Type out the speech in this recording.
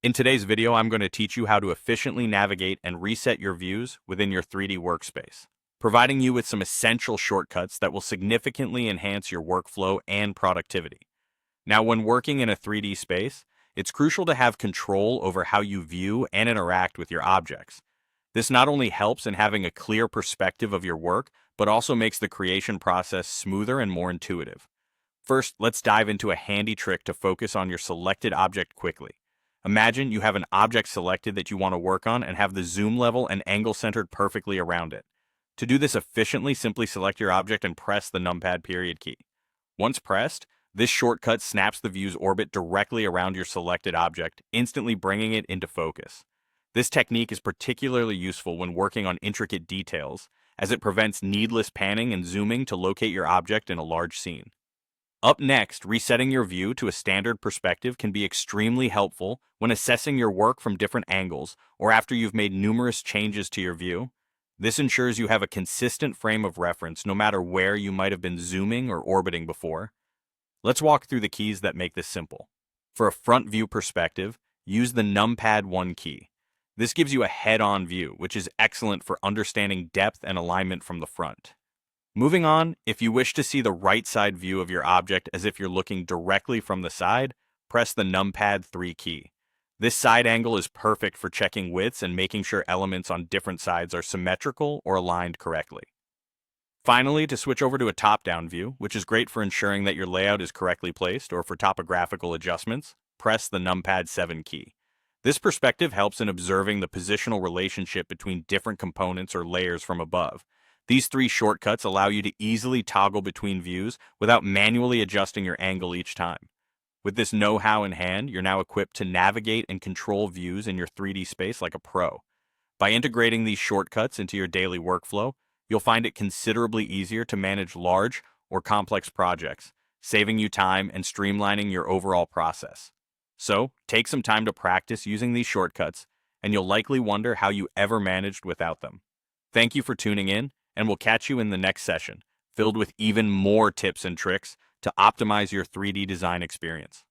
In today's video, I'm going to teach you how to efficiently navigate and reset your views within your 3D workspace, providing you with some essential shortcuts that will significantly enhance your workflow and productivity. Now, when working in a 3D space, it's crucial to have control over how you view and interact with your objects. This not only helps in having a clear perspective of your work, but also makes the creation process smoother and more intuitive. First, let's dive into a handy trick to focus on your selected object quickly. Imagine you have an object selected that you want to work on and have the zoom level and angle centered perfectly around it. To do this efficiently, simply select your object and press the numpad period key. Once pressed, this shortcut snaps the view's orbit directly around your selected object, instantly bringing it into focus. This technique is particularly useful when working on intricate details, as it prevents needless panning and zooming to locate your object in a large scene. Up next, resetting your view to a standard perspective can be extremely helpful when assessing your work from different angles or after you've made numerous changes to your view. This ensures you have a consistent frame of reference no matter where you might have been zooming or orbiting before. Let's walk through the keys that make this simple. For a front view perspective, use the numpad 1 key. This gives you a head-on view, which is excellent for understanding depth and alignment from the front. Moving on, if you wish to see the right side view of your object as if you're looking directly from the side, press the numpad 3 key. This side angle is perfect for checking widths and making sure elements on different sides are symmetrical or aligned correctly. Finally, to switch over to a top-down view, which is great for ensuring that your layout is correctly placed or for topographical adjustments, press the numpad 7 key. This perspective helps in observing the positional relationship between different components or layers from above. These 3 shortcuts allow you to easily toggle between views without manually adjusting your angle each time. With this know-how in hand, you're now equipped to navigate and control views in your 3D space like a pro. By integrating these shortcuts into your daily workflow, you'll find it considerably easier to manage large or complex projects, saving you time and streamlining your overall process. So, take some time to practice using these shortcuts, and you'll likely wonder how you ever managed without them. Thank you for tuning in, and we'll catch you in the next session, filled with even more tips and tricks to optimize your 3D design experience.